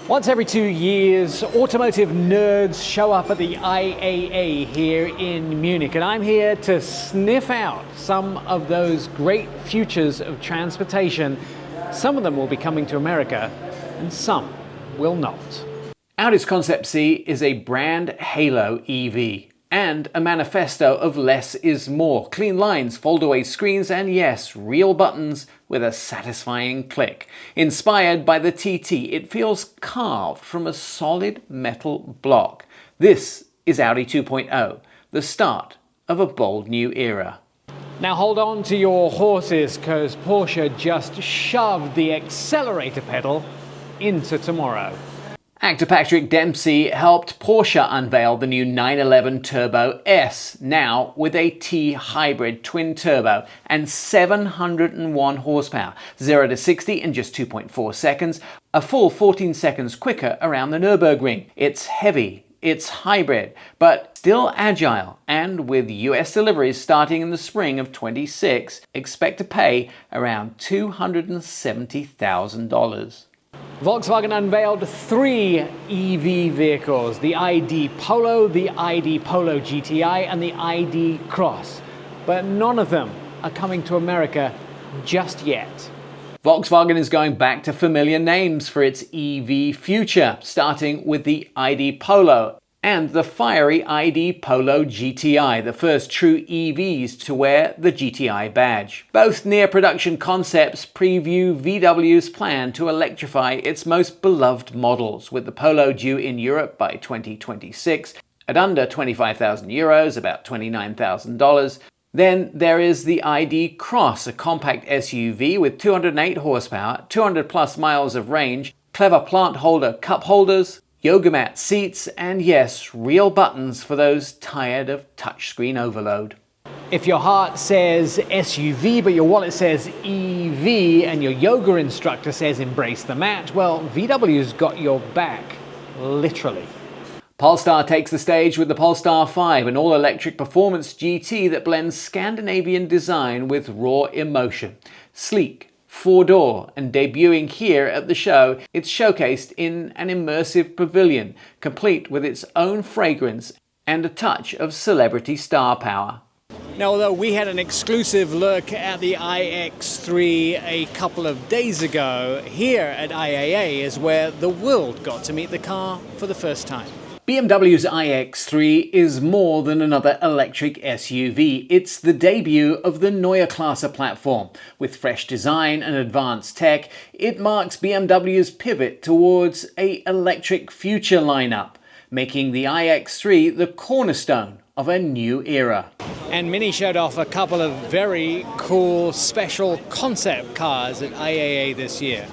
Once every 2 years, automotive nerds show up at the IAA here in Munich, and I'm here to sniff out some of those great futures of transportation. Some of them will be coming to America, and some will not. Audi's Concept C is a brand halo EV and a manifesto of less is more. Clean lines, fold-away screens, and yes, real buttons with a satisfying click. Inspired by the TT, it feels carved from a solid metal block. This is Audi 2.0, the start of a bold new era. Now hold on to your horses, because Porsche just shoved the accelerator pedal into tomorrow. Actor Patrick Dempsey helped Porsche unveil the new 911 Turbo S, now with a T-hybrid twin-turbo and 701 horsepower, 0 to 60 in just 2.4 seconds, a full 14 seconds quicker around the Nürburgring. It's heavy, it's hybrid, but still agile, and with US deliveries starting in the spring of 26, expect to pay around $270,000. Volkswagen unveiled 3 EV vehicles: the ID Polo, the ID Polo GTI, and the ID Cross. But none of them are coming to America just yet. Volkswagen is going back to familiar names for its EV future, starting with the ID Polo and the fiery ID Polo GTI, the first true EVs to wear the GTI badge. Both near-production concepts preview VW's plan to electrify its most beloved models, with the Polo due in Europe by 2026 at under €25,000, about $29,000. Then there is the ID Cross, a compact SUV with 208 horsepower, 200 plus miles of range, clever plant holder cup holders, yoga mat seats, and yes, real buttons for those tired of touchscreen overload. If your heart says SUV but your wallet says EV and your yoga instructor says embrace the mat, well, VW's got your back, literally. Polestar takes the stage with the Polestar 5, an all-electric performance GT that blends Scandinavian design with raw emotion. Sleek, 4-door, and debuting here at the show, it's showcased in an immersive pavilion, complete with its own fragrance and a touch of celebrity star power. Now, although we had an exclusive look at the iX3 a couple of days ago, here at IAA is where the world got to meet the car for the first time. BMW's iX3 is more than another electric SUV. It's the debut of the Neue Klasse platform. With fresh design and advanced tech, it marks BMW's pivot towards an electric future lineup, making the iX3 the cornerstone of a new era. And Mini showed off a couple of very cool special concept cars at IAA this year.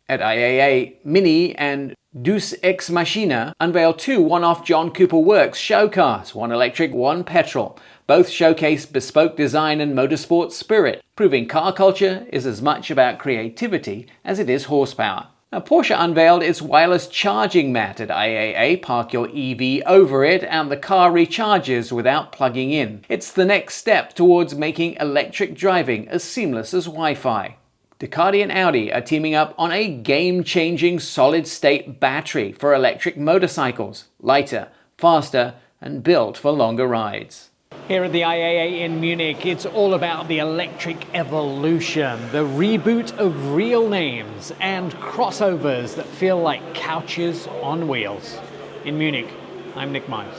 At IAA, Mini and Deus Ex Machina unveiled 2 one-off John Cooper Works show cars, one electric, one petrol. Both showcase bespoke design and motorsport spirit, proving car culture is as much about creativity as it is horsepower. Now, Porsche unveiled its wireless charging mat at IAA. Park your EV over it and the car recharges without plugging in. It's the next step towards making electric driving as seamless as Wi-Fi. Ducati and Audi are teaming up on a game-changing solid-state battery for electric motorcycles, lighter, faster, and built for longer rides. Here at the IAA in Munich, it's all about the electric evolution, the reboot of real names, and crossovers that feel like couches on wheels. In Munich, I'm Nick Miles.